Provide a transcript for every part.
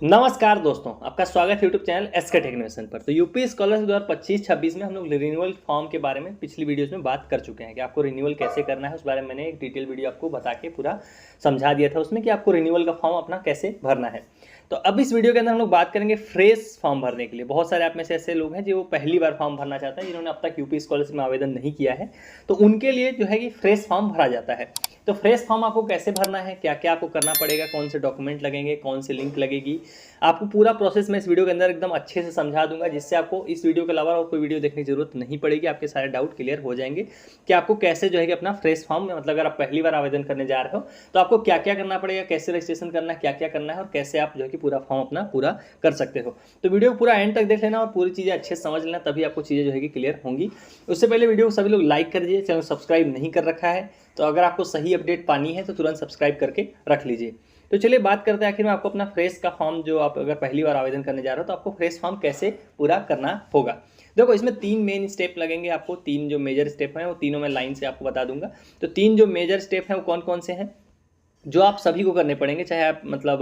नमस्कार दोस्तों, आपका स्वागत है यूट्यूब चैनल एसके टेक्नोवेशन पर। तो यूपी स्कॉलरशिप 2025-26 में हम लोग रिन्यूअल फॉर्म के बारे में पिछली वीडियोस में बात कर चुके हैं कि आपको रिन्यूअल कैसे करना है। उस बारे में मैंने एक डिटेल वीडियो आपको बता के पूरा समझा दिया था उसमें कि आपको रिन्यूअल का फॉर्म अपना कैसे भरना है। तो अब इस वीडियो के अंदर हम लोग बात करेंगे फ्रेश फॉर्म भरने के लिए। बहुत सारे आप में से ऐसे लोग हैं जो पहली बार फॉर्म भरना चाहते हैं, जिन्होंने अब तक यूपी स्कॉलरशिप में आवेदन नहीं किया है, तो उनके लिए जो है कि फ्रेश फॉर्म भरा जाता है। तो फ्रेश फॉर्म आपको कैसे भरना है, क्या क्या आपको करना पड़ेगा, कौन से डॉक्यूमेंट लगेंगे, कौन सी लिंक लगेगी, आपको पूरा प्रोसेस मैं इस वीडियो के अंदर एकदम अच्छे से समझा दूंगा, जिससे आपको इस वीडियो के अलावा और कोई वीडियो देखने की जरूरत नहीं पड़ेगी। आपके सारे डाउट क्लियर हो जाएंगे कि आपको कैसे जो है कि अपना फ्रेश फॉर्म में, मतलब अगर आप पहली बार आवेदन करने जा रहे हो तो आपको क्या क्या करना पड़ेगा, कैसे रजिस्ट्रेशन करना है, क्या क्या करना है और कैसे आप जो है कि पूरा फॉर्म अपना पूरा कर सकते हो। तो वीडियो को पूरा एंड तक देख लेना और पूरी चीज़ें अच्छे से समझ लेना, तभी आपको चीज़ें जो है कि क्लियर होंगी। उससे पहले वीडियो को सभी लोग लाइक कर दीजिए, चैनल सब्सक्राइब नहीं कर रखा है तो अगर आपको सही अपडेट पानी है तो तुरंत सब्सक्राइब करके रख लीजिए। तो चलिए बात करते हैं आखिर में आपको अपना फ्रेश का फॉर्म, जो आप अगर पहली बार आवेदन करने जा रहे हो तो आपको फ्रेश फॉर्म कैसे पूरा करना होगा। देखो, इसमें 3 मेन स्टेप लगेंगे आपको। 3 जो मेजर स्टेप हैं वो तीनों मैं लाइन से आपको बता दूंगा। तो 3 जो मेजर स्टेप हैं वो कौन कौन से हैं, जो आप सभी को करने पड़ेंगे, चाहे आप मतलब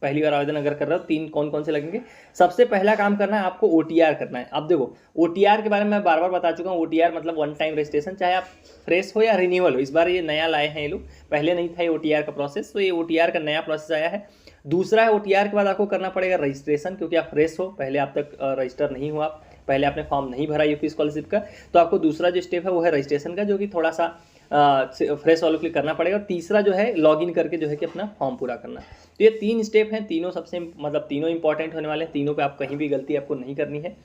पहली बार आवेदन अगर कर रहे हो। 3 कौन कौन से लगेंगे। सबसे पहला काम करना है आपको ओटीआर करना है। अब देखो, ओटीआर के बारे में मैं बार बार बता चुका हूँ। ओटीआर मतलब वन टाइम रजिस्ट्रेशन, चाहे आप फ्रेश हो या रिन्यूअल हो। इस बार ये नया लाए हैं ये लोग, पहले नहीं था ये ओटीआर का प्रोसेस, तो ये ओटीआर का नया प्रोसेस आया है। दूसरा है, ओटीआर के बाद आपको करना पड़ेगा रजिस्ट्रेशन, क्योंकि आप फ्रेश हो, पहले आप तक रजिस्टर नहीं हुआ, पहले आपने फॉर्म नहीं भरा यूपी स्कॉलरशिप का, तो आपको दूसरा जो स्टेप है वो है रजिस्ट्रेशन का, जो कि थोड़ा सा फ्रेश वालों के लिए करना पड़ेगा। और तीसरा जो है लॉगिन करके जो है कि अपना फॉर्म पूरा करना। तो ये 3 स्टेप हैं, तीनों सबसे मतलब तीनों इंपॉर्टेंट होने वाले हैं। तीनों पे आप कहीं भी गलती आपको नहीं करनी है।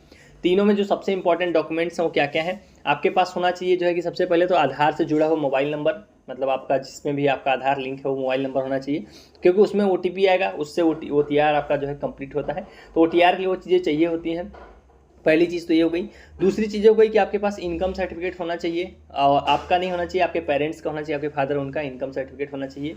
तीनों में जो सबसे इंपॉर्टेंट डॉक्यूमेंट्स हैं वो क्या क्या है, आपके पास होना चाहिए जो है कि सबसे पहले तो आधार से जुड़ा हुआ मोबाइल नंबर, मतलब आपका जिसमें भी आपका आधार लिंक है वो मोबाइल नंबर होना चाहिए, क्योंकि उसमें ओटीपी आएगा, उससे ओटीआर आपका जो है कंप्लीट होता है। तो ओटीआर के लिए वो चीज़ें चाहिए होती हैं। पहली चीज़ तो ये हो गई। दूसरी चीज़ हो गई कि आपके पास इनकम सर्टिफिकेट होना चाहिए, और आपका नहीं होना चाहिए, आपके पेरेंट्स का होना चाहिए, आपके फादर उनका इनकम सर्टिफिकेट होना चाहिए।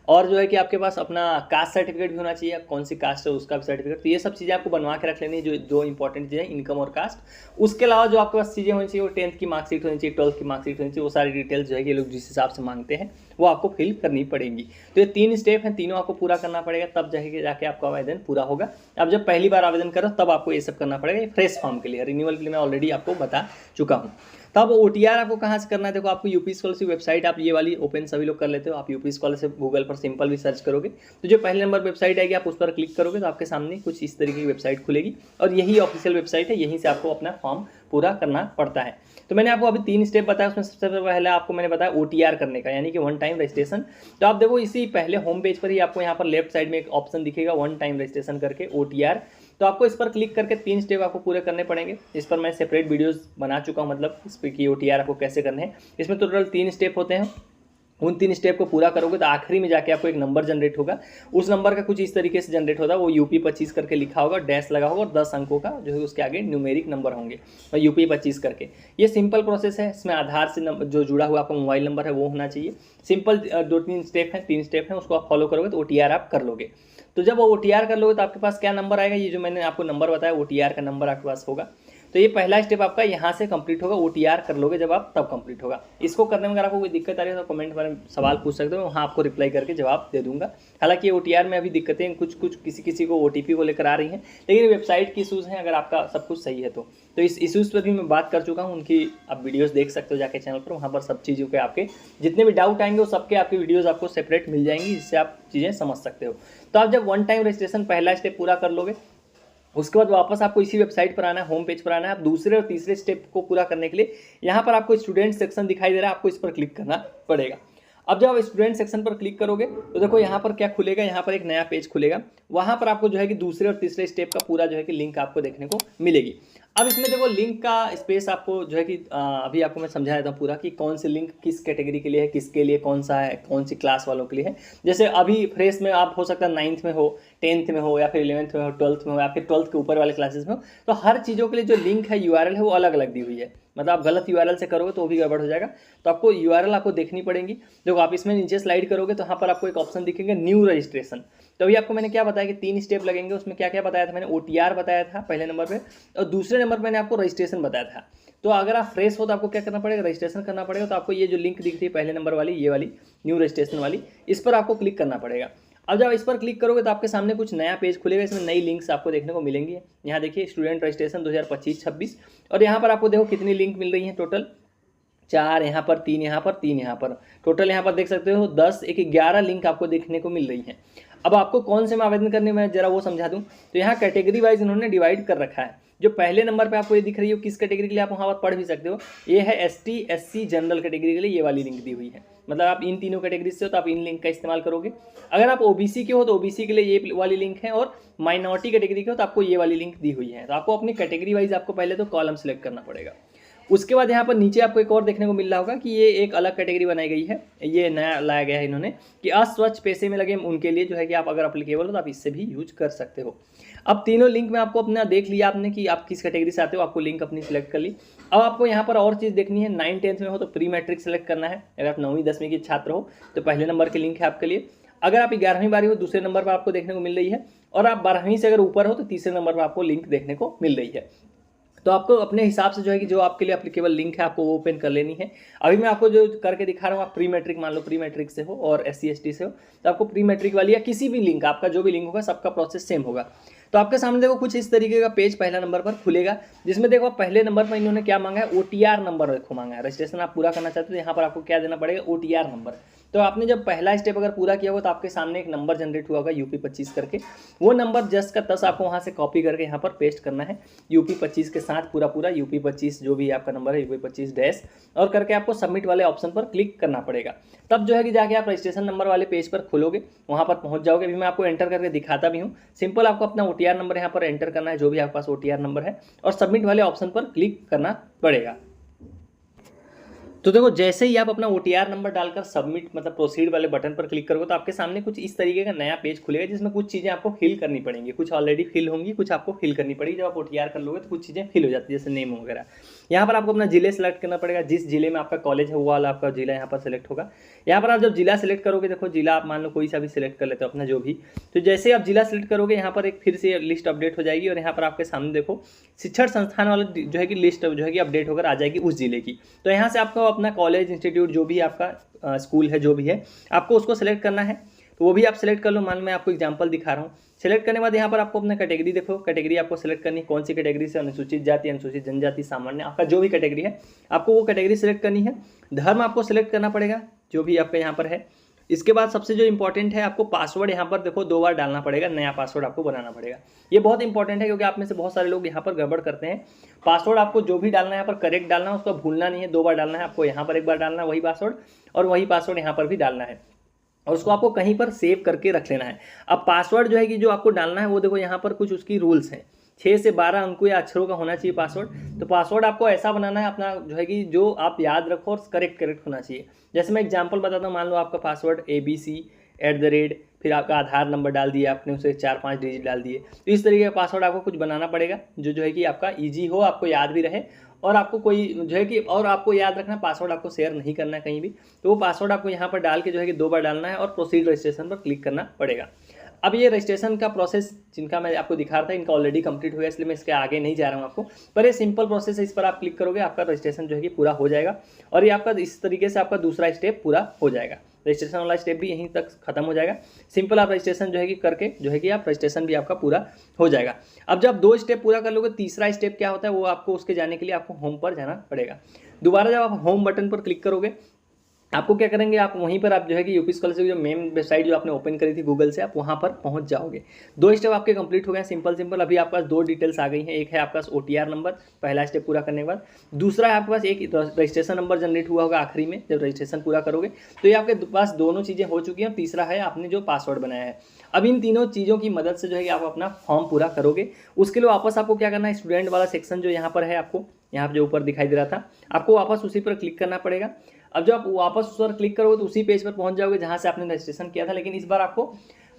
और जो है कि आपके पास अपना कास्ट सर्टिफिकेट भी होना चाहिए, कौन सी कास्ट है उसका भी सर्टिफिकेट। तो ये सब चीज़ें आपको बनवा के रख लेनी है, जो इंपॉर्टेंट चीज़ें, इनकम और कास्ट। उसके अलावा जो आपके पास चीज़ें होनी चाहिए वो 10th की मार्कशीट होनी चाहिए, 12th की मार्कशीट होनी चाहिए। वो सारी डिटेल्स जो है कि लोग जिस हिसाब से मांगते हैं वो आपको फिल करनी पड़ेगी। तो ये 3 स्टेप हैं, तीनों आपको पूरा करना पड़ेगा, तब जाके आपका आवेदन पूरा होगा। अब जब पहली बार आवेदन करो तब आपको ये सब करना पड़ेगा। फ्रेश फॉर्म के लिए, रिन्यूअल के लिए मैं ऑलरेडी आपको बता चुका हूँ। तब ओटीआर आपको कहाँ से करना है, देखो आपको यूपी स्कॉलरशिप वेबसाइट, आप ये वाली ओपन सभी लोग कर लेते हो। आप यूपी स्कॉलरशिप गूगल पर सिंपल भी सर्च करोगे तो जो पहले नंबर वेबसाइट आएगी आप उस पर क्लिक करोगे तो आपके सामने कुछ इस तरीके की वेबसाइट खुलेगी, और यही ऑफिशियल वेबसाइट है, यहीं से आपको अपना फॉर्म पूरा करना पड़ता है। तो मैंने आपको अभी 3 स्टेप बताया, उसमें सबसे पहले आपको मैंने बताया ओटीआर करने का, यानी कि वन टाइम रजिस्ट्रेशन। तो आप देखो इसी पहले होम पेज पर ही आपको यहाँ पर लेफ्ट साइड में एक ऑप्शन दिखेगा वन टाइम रजिस्ट्रेशन करके, ओटीआर। तो आपको इस पर क्लिक करके 3 स्टेप आपको पूरे करने पड़ेंगे। इस पर मैं सेपरेट वीडियोस बना चुका हूँ, मतलब इस पर कि ओटीआर आपको कैसे करने हैं। इसमें टोटल 3 स्टेप होते हैं। उन 3 स्टेप को पूरा करोगे तो आखिरी में जाके आपको एक नंबर जनरेट होगा। उस नंबर का कुछ इस तरीके से जनरेट होता है, वो यूपी 25 करके लिखा होगा, डैश लगा होगा और 10 अंकों का जो है उसके आगे न्यूमेरिक नंबर होंगे, और यूपी 25 करके। ये सिंपल प्रोसेस है। इसमें आधार से जो जुड़ा हुआ आपका मोबाइल नंबर है वो होना चाहिए। सिंपल 2-3 स्टेप हैं, 3 स्टेप हैं, उसको आप फॉलो करोगे तो ओटीआर आप कर लोगे। तो जब वो ओटीआर कर लोगे तो आपके पास क्या नंबर आएगा, ये जो मैंने आपको नंबर बताया ओटीआर का नंबर आपके पास होगा। तो ये पहला स्टेप आपका यहाँ से कंप्लीट होगा, ओटीआर कर लोगे जब आप, तब कंप्लीट होगा। इसको करने में अगर आपको कोई दिक्कत आ रही है तो कमेंट में सवाल पूछ सकते हो, वहाँ आपको रिप्लाई करके जवाब दे दूंगा। हालांकि ओटीआर में अभी दिक्कतें कुछ किसी को ओटीपी को लेकर आ रही हैं, लेकिन वेबसाइट की इशूज़ हैं। अगर आपका सब कुछ सही है तो इस इशूज़ पर भी मैं बात कर चुका हूँ, उनकी आप वीडियोज़ देख सकते हो जाके चैनल पर। वहाँ पर सब चीज़ों के आपके जितने भी डाउट आएंगे वो सबके आपकी वीडियोज़ आपको सेपरेट मिल जाएंगी, जिससे आप चीज़ें समझ सकते हो। तो आप जब वन टाइम रजिस्ट्रेशन पहला स्टेप पूरा कर लोगे, उसके बाद वापस आपको इसी वेबसाइट पर आना है, होम पेज पर आना है। आप दूसरे और तीसरे स्टेप को पूरा करने के लिए यहाँ पर आपको स्टूडेंट सेक्शन दिखाई दे रहा है, आपको इस पर क्लिक करना पड़ेगा। अब जब आप स्टूडेंट सेक्शन पर क्लिक करोगे तो देखो यहाँ पर क्या खुलेगा, यहाँ पर एक नया पेज खुलेगा। वहाँ पर आपको जो है कि दूसरे और तीसरे स्टेप का पूरा जो है कि लिंक आपको देखने को मिलेगी। अब इसमें देखो लिंक का स्पेस आपको जो है कि अभी आपको मैं समझा देता हूँ पूरा कि कौन सी लिंक किस कैटेगरी के लिए है, किसके लिए कौन सा है, कौन सी क्लास वालों के लिए है। जैसे अभी फ्रेश में आप हो सकता है 9th में हो, 10th में हो, या फिर 11th में हो, 12th में हो, या फिर 12th के ऊपर वाले क्लासेस में हो। तो हर चीज़ों के लिए जो लिंक है, यूआरएल है, वो अलग अलग दी हुई है। मतलब आप गलत यूआरएल से करोगे तो वो भी गड़बड़ हो जाएगा। तो आपको यूआरएल आपको देखनी पड़ेगी। देखो आप इसमें नीचे स्लाइड करोगे तो यहाँ पर आपको एक ऑप्शन दिखेगा न्यू रजिस्ट्रेशन। तो अभी आपको मैंने क्या बताया कि 3 स्टेप लगेंगे। उसमें क्या क्या बताया था मैंने, ओटीआर बताया था पहले नंबर पे, और दूसरे नंबर पर मैंने आपको रजिस्ट्रेशन बताया था। तो अगर आप फ्रेश हो तो आपको क्या करना पड़ेगा, रजिस्ट्रेशन करना पड़ेगा। तो आपको ये जो लिंक दिखती है पहले नंबर वाली, ये वाली न्यू रजिस्ट्रेशन वाली, इस पर आपको क्लिक करना पड़ेगा। अब जब इस पर क्लिक करोगे तो आपके सामने कुछ नया पेज खुलेगा, इसमें नई लिंक्स आपको देखने को मिलेंगी। यहाँ देखिए स्टूडेंट रजिस्ट्रेशन 2025-26 और यहाँ पर आपको देखो कितनी लिंक मिल रही है, टोटल 4 यहाँ पर, 3 यहाँ पर, 3 यहाँ पर, टोटल यहाँ पर देख सकते हो 10 एक 11 लिंक आपको देखने को मिल रही है। अब आपको कौन से में आवेदन करने में जरा वो समझा दूं, तो यहाँ कैटेगरी वाइज इन्होंने डिवाइड कर रखा है। जो पहले नंबर पे आपको ये दिख रही है किस कैटेगरी के लिए, आप वहाँ पर पढ़ भी सकते हो, ये है ST SC जनरल कैटेगरी के लिए ये वाली लिंक दी हुई है। मतलब आप इन तीनों कैटेगरी से हो तो आप इन लिंक का इस्तेमाल करोगे। अगर आप OBC के हो तो OBC के लिए ये वाली लिंक है, और माइनॉरिटी कैटेगरी के हो तो आपको ये वाली लिंक दी हुई है। तो आपको अपनी कैटेगरी वाइज आपको पहले तो कॉलम सेलेक्ट करना पड़ेगा। उसके बाद यहाँ पर नीचे आपको एक और देखने को मिल रहा होगा कि ये एक अलग कैटेगरी बनाई गई है, ये नया लाया गया है इन्होंने कि अस्वच्छ पेशे में लगे उनके लिए जो है कि आप अगर अप्लीकेबल हो तो आप इससे भी यूज कर सकते हो। अब तीनों लिंक में आपको अपना देख लिया आपने कि आप किस कैटेगरी से आते हो, आपको लिंक अपनी सिलेक्ट कर ली। अब आपको यहाँ पर और चीज़ देखनी है, 9th-10th में हो तो प्री मैट्रिक सेलेक्ट करना है। अगर आप 9वीं 10वीं के छात्र हो तो पहले नंबर की लिंक है आपके लिए। अगर आप 11वीं 12वीं हो दूसरे नंबर पर आपको देखने को मिल रही है, और आप 12वीं से अगर ऊपर हो तो तीसरे नंबर पर आपको लिंक देखने को मिल रही है। तो आपको अपने हिसाब से जो है कि जो आपके लिए एप्लीकेबल लिंक है आपको वो ओपन कर लेनी है। अभी मैं आपको जो करके दिखा रहा हूँ, आप प्री मैट्रिक मान लो प्री मैट्रिक से हो और SC ST से हो तो आपको प्री मैट्रिक वाली या किसी भी लिंक, आपका जो भी लिंक होगा सबका प्रोसेस सेम होगा। तो आपके सामने देखो कुछ इस तरीके का पेज पहला नंबर पर खुलेगा, जिसमें देखो पहले नंबर पर इन्होंने क्या मांगा है, OTR नंबर देखो मांगा है। रजिस्ट्रेशन आप पूरा करना चाहते हो तो यहाँ पर आपको क्या देना पड़ेगा, OTR नंबर। तो आपने जब पहला स्टेप अगर पूरा किया होगा तो आपके सामने एक नंबर जनरेट हुआ होगा UP25 करके, वो नंबर जस्ट का तस आपको वहाँ से कॉपी करके यहाँ पर पेस्ट करना है। UP25 के साथ पूरा UP25 जो भी आपका नंबर है UP25 डैश और करके आपको सबमिट वाले ऑप्शन पर क्लिक करना पड़ेगा। तब जो है कि जाके आप रजिस्ट्रेशन नंबर वाले पेज पर खोलोगे, वहाँ पर पहुँच जाओगे। अभी मैं आपको एंटर करके दिखाता भी हूँ। सिंपल आपको अपना OTR नंबर यहाँ पर एंटर करना है, जो भी आपके पास OTR नंबर है, और सबमिट वाले ऑप्शन पर क्लिक करना पड़ेगा। तो देखो जैसे ही आप अपना OTR नंबर डालकर सबमिट मतलब प्रोसीड वाले बटन पर क्लिक करोगे तो आपके सामने कुछ इस तरीके का नया पेज खुलेगा, जिसमें कुछ चीज़ें आपको फिल करनी पड़ेंगी। कुछ ऑलरेडी फिल होंगी, कुछ आपको फिल करनी पड़ेगी। जब आप OTR कर लोगे तो कुछ चीज़ें फिल हो जाती है, जैसे नेम वगैरह। यहाँ पर आपको अपना जिले सेलेक्ट करना पड़ेगा, जिस जिले में आपका कॉलेज है वो वाला आपका जिला यहाँ पर सेलेक्ट होगा। यहाँ पर आप जब जिला सेलेक्ट करोगे, देखो जिला आप मान लो कोई सा भी सिलेक्ट कर लेते हो अपना जो भी, तो जैसे आप जिला सेलेक्ट करोगे यहाँ पर एक फिर से लिस्ट अपडेट हो जाएगी, और यहाँ पर आपके सामने देखो शिक्षण संस्थान वाला जो है कि लिस्ट जो है कि अपडेट होकर आ जाएगी उस जिले की। तो यहाँ से आपको अपना कॉलेज इंस्टीट्यूट जो भी आपका स्कूल है जो भी है आपको उसको सेलेक्ट करना है, तो वो भी आप सेलेक्ट कर लो। मान मैं आपको एग्जांपल दिखा रहा हूँ। सेलेक्ट करने के बाद यहाँ पर आपको अपना कैटेगरी देखो, कैटेगरी आपको सेलेक्ट करनी है, कौन सी कैटेगरी से, अनुसूचित जाति, अनुसूचित जनजाति, सामान्य, आपका जो भी कैटेगरी है आपको वो कैटेगरी सेलेक्ट करनी है। धर्म आपको सेलेक्ट करना पड़ेगा जो भी आपका यहाँ पर है। इसके बाद सबसे जो इंपॉर्टेंट है, आपको पासवर्ड यहाँ पर देखो 2 बार डालना पड़ेगा, नया पासवर्ड आपको बनाना पड़ेगा। ये बहुत इंपॉर्टेंट है क्योंकि आप में से बहुत सारे लोग यहाँ पर गड़बड़ करते हैं। पासवर्ड आपको जो भी डालना है यहाँ पर करेक्ट डालना है, उसको भूलना नहीं है। 2 बार डालना है आपको, यहाँ पर 1 बार डालना है वही पासवर्ड, और वही पासवर्ड यहाँ पर भी डालना है, और उसको आपको कहीं पर सेव करके रख लेना है। अब पासवर्ड जो है कि जो आपको डालना है वो देखो यहाँ पर कुछ उसकी रूल्स हैं, 6 से 12 अंकों या अक्षरों का होना चाहिए पासवर्ड। तो पासवर्ड आपको ऐसा बनाना है अपना जो है कि जो आप याद रखो और करेक्ट होना चाहिए। जैसे मैं एग्जांपल बताता हूँ, मान लो आपका पासवर्ड ABC@ फिर आपका आधार नंबर डाल दिया आपने, उसे 4-5 डिजिट डाल दिए। तो इस तरीके का पासवर्ड आपको कुछ बनाना पड़ेगा जो है कि आपका ईजी हो, आपको याद भी रहे, और आपको कोई जो है कि और आपको याद रखना पासवर्ड आपको शेयर नहीं करना है कहीं भी। तो वो पासवर्ड आपको यहाँ पर डाल के जो है कि 2 बार डालना है और प्रोसीड रजिस्ट्रेशन पर क्लिक करना पड़ेगा। अब ये रजिस्ट्रेशन का प्रोसेस जिनका मैं आपको दिखा रहा था इनका ऑलरेडी कंप्लीट हो गया, इसलिए मैं इसके आगे नहीं जा रहा हूँ आपको, पर ये सिंपल प्रोसेस है। इस पर आप क्लिक करोगे आपका रजिस्ट्रेशन जो है कि पूरा हो जाएगा, और ये आपका इस तरीके से आपका दूसरा स्टेप पूरा हो जाएगा। रजिस्ट्रेशन वाला स्टेप भी यहीं तक खत्म हो जाएगा। सिंपल आप रजिस्ट्रेशन जो है कि करके जो है कि आप रजिस्ट्रेशन भी आपका पूरा हो जाएगा। अब जब 2 स्टेप पूरा कर लोगे, तीसरा स्टेप क्या होता है वो आपको उसके जाने के लिए आपको होम पर जाना पड़ेगा। दोबारा जब आप होम बटन पर क्लिक करोगे आपको क्या करेंगे, आप वहीं पर आप जो है कि यूपी स्कॉलरशिप जो मेन वेबसाइट जो आपने ओपन करी थी गूगल से, आप वहाँ पर पहुँच जाओगे। 2 स्टेप आपके कंप्लीट हो गए सिंपल। अभी आपके पास 2 डिटेल्स आ गई हैं। एक है आपका OTR नंबर पहला स्टेप पूरा करने के बाद, दूसरा है आपके पास एक रजिस्ट्रेशन नंबर जनरेट हुआ होगा आखिरी में जब रजिस्ट्रेशन पूरा करोगे। तो ये आपके पास दोनों चीज़ें हो चुकी हैं, और तीसरा है आपने जो पासवर्ड बनाया है। अब इन तीनों चीज़ों की मदद से जो है कि आप अपना फॉर्म पूरा करोगे। उसके लिए वापस आपको क्या करना है, स्टूडेंट वाला सेक्शन जो यहाँ पर है, आपको यहाँ पर जो ऊपर दिखाई दे रहा था, आपको वापस उसी पर क्लिक करना पड़ेगा। अब जब आप वापस उस पर क्लिक करोगे तो उसी पेज पर पहुंच जाओगे जहां से आपने रजिस्ट्रेशन किया था, लेकिन इस बार आपको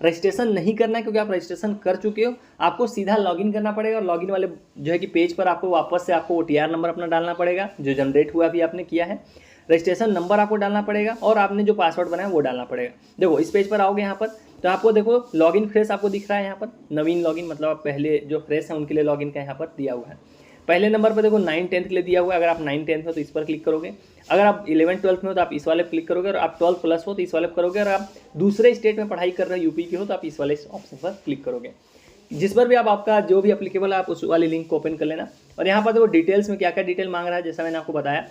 रजिस्ट्रेशन नहीं करना है क्योंकि आप रजिस्ट्रेशन कर चुके हो। आपको सीधा लॉगिन करना पड़ेगा, और लॉगिन वाले जो है कि पेज पर आपको वापस से आपको OTR नंबर अपना डालना पड़ेगा जो जनरेट हुआ अभी आपने किया है, रजिस्ट्रेशन नंबर आपको डालना पड़ेगा, और आपने जो पासवर्ड बनाया वो डालना पड़ेगा। देखो इस पेज पर आओगे यहाँ पर तो आपको देखो लॉगिन फ्रेश आपको दिख रहा है, यहाँ पर नवीन लॉगिन मतलब पहले जो फ्रेश है उनके लिए लॉगिन का यहाँ पर दिया हुआ है। पहले नंबर पर देखो 9th-10th के लिए दिया हुआ है। अगर आप 9th-10th हो तो इस पर क्लिक करोगे। अगर आप 11th-12th में हो तो आप इस वाले पर क्लिक करोगे, और आप 12th प्लस हो तो इस वाले पर करोगे, और आप दूसरे स्टेट में पढ़ाई कर रहे हो यूपी के हो तो आप इस वाले ऑप्शन पर क्लिक करोगे। जिस पर भी आप आपका जो भी एप्लीकेबल है आप उस वाले लिंक को ओपन कर लेना। और यहाँ पर देखो डिटेल्स में क्या क्या डिटेल मांग रहा है, जैसा मैंने आपको बताया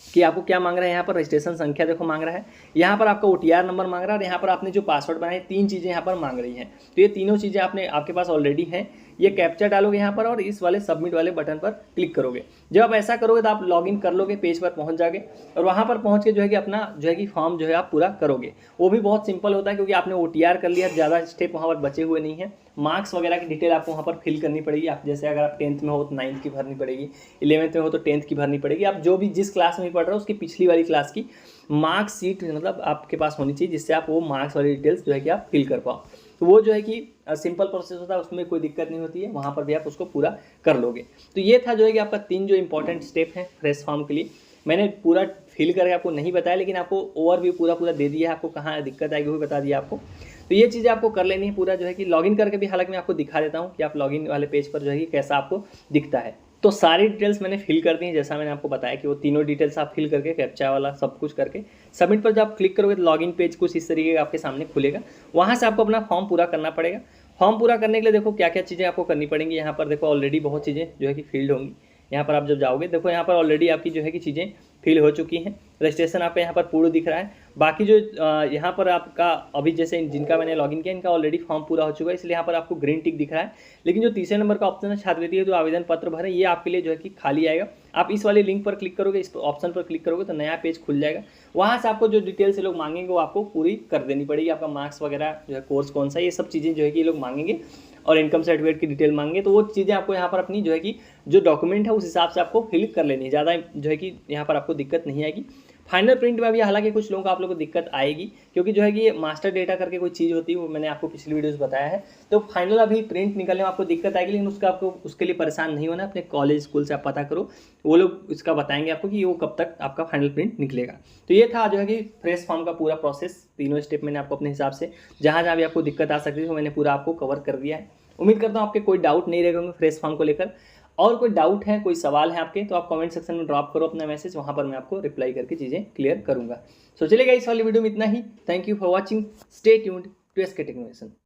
कि आपको क्या मांग रहा है। यहाँ पर रजिस्ट्रेशन संख्या देखो मांग रहा है, यहाँ पर आपका OTR नंबर मांग रहा है, और यहाँ पर आपने जो पासवर्ड बनाए 3 चीज़ें यहाँ पर मांग रही हैं। तो ये तीनों चीज़ें आपके पास ऑलरेडी हैं। ये कैप्चा डालोगे यहाँ पर और इस वाले सबमिट वाले बटन पर क्लिक करोगे। जब आप ऐसा करोगे तो आप लॉगिन कर लोगे, पेज पर पहुँच जाओगे, और वहाँ पर पहुँच के जो है कि अपना जो है कि फॉर्म जो है आप पूरा करोगे। वो भी बहुत सिंपल होता है क्योंकि आपने OTR कर लिया, ज़्यादा स्टेप वहाँ पर बचे हुए नहीं है। मार्क्स वगैरह की डिटेल आपको वहाँ पर फिल करनी पड़ेगी। आप जैसे अगर आप 10th में हो तो 9th की भरनी पड़ेगी, 11th में हो तो 10th की भरनी पड़ेगी। आप जो भी जिस क्लास में पढ़ रहे हो उसकी पिछली वाली क्लास की मार्कशीट मतलब आपके पास होनी चाहिए, जिससे आप वो मार्क्स वाली डिटेल्स जो है कि आप फिल कर पाओ। तो वो जो है कि सिंपल प्रोसेस होता है, उसमें कोई दिक्कत नहीं होती है, वहाँ पर भी आप उसको पूरा कर लोगे। तो ये था जो है कि आपका 3 जो इंपॉर्टेंट स्टेप हैं फ्रेश फॉर्म के लिए। मैंने पूरा फिल करके आपको नहीं बताया, लेकिन आपको ओवरव्यू पूरा दे दिया है, आपको कहाँ दिक्कत आएगी वो भी बता दिया आपको। तो ये चीज़ें आपको कर लेनी है पूरा जो है कि लॉगिन करके भी। हालांकि मैं आपको दिखा देता हूँ कि आप लॉगिन वाले पेज पर जो है कि कैसा आपको दिखता है। तो सारी डिटेल्स मैंने फिल कर दी हैं, जैसा मैंने आपको बताया कि वो तीनों डिटेल्स आप फिल करके कैप्चा वाला सब कुछ करके सबमिट पर जब आप क्लिक करोगे तो लॉगिन पेज कुछ इस तरीके का आपके सामने खुलेगा। वहाँ से आपको अपना फॉर्म पूरा करना पड़ेगा। फॉर्म पूरा करने के लिए देखो क्या क्या चीज़ें आपको करनी पड़ेंगी। यहाँ पर देखो ऑलरेडी बहुत चीज़ें जो है कि फील्ड होंगी। यहाँ पर आप जब जाओगे देखो यहाँ पर ऑलरेडी आपकी जो है कि चीज़ें फिल हो चुकी हैं। रजिस्ट्रेशन आपका यहाँ पर पूर्ण दिख रहा है। बाकी जो यहाँ पर आपका अभी जैसे जिनका मैंने लॉगिन किया इनका ऑलरेडी फॉर्म पूरा हो चुका है, इसलिए यहाँ पर आपको ग्रीन टिक दिख रहा है। लेकिन जो तीसरे नंबर का ऑप्शन है छात्रवृत्ति है जो आवेदन पत्र भरें, ये आपके लिए जो है कि खाली आएगा। आप इस वाले लिंक पर क्लिक करोगे, इस ऑप्शन पर क्लिक करोगे तो नया पेज खुल जाएगा। वहाँ से आपको जो डिटेल्स लोग मांगेंगे वो आपको पूरी कर देनी पड़ेगी। आपका मार्क्स वगैरह जो है, कोर्स कौन सा, ये सब चीज़ें जो है कि ये लोग मांगेंगे, और इनकम सर्टिफिकेट की डिटेल मांगेंगे। तो वो चीज़ें आपको यहाँ पर अपनी जो है कि जो डॉक्यूमेंट है उस हिसाब से आपको फिल कर लेनी है। ज़्यादा जो है कि यहाँ पर आपको दिक्कत नहीं आएगी। फाइनल प्रिंट में भी हालांकि कुछ लोगों को आप लोगों को दिक्कत आएगी, क्योंकि जो है कि मास्टर डेटा करके कोई चीज़ होती है, वो मैंने आपको पिछली वीडियोस बताया है। तो फाइनल अभी प्रिंट निकलने में आपको दिक्कत आएगी, लेकिन उसके लिए परेशान नहीं होना। अपने कॉलेज स्कूल से आप पता करो, वो लोग इसका बताएंगे आपको कि वो कब तक आपका फाइनल प्रिंट निकलेगा। तो ये था जो है कि फ्रेश फॉर्म का पूरा प्रोसेस। तीनों स्टेप मैंने आपको अपने हिसाब से जहाँ जहाँ भी आपको दिक्कत आ सकती है वो मैंने पूरा आपको कवर कर दिया है। उम्मीद करता हूँ आपके कोई डाउट नहीं रहेगा फ्रेश फॉर्म को लेकर। और कोई डाउट है, कोई सवाल है आपके, तो आप कमेंट सेक्शन में ड्रॉप करो अपना मैसेज, वहाँ पर मैं आपको रिप्लाई करके चीज़ें क्लियर करूँगा। सो चलिएगा इस वाली वीडियो में इतना ही। Thank you for watching. Stay tuned to SK tech innovation.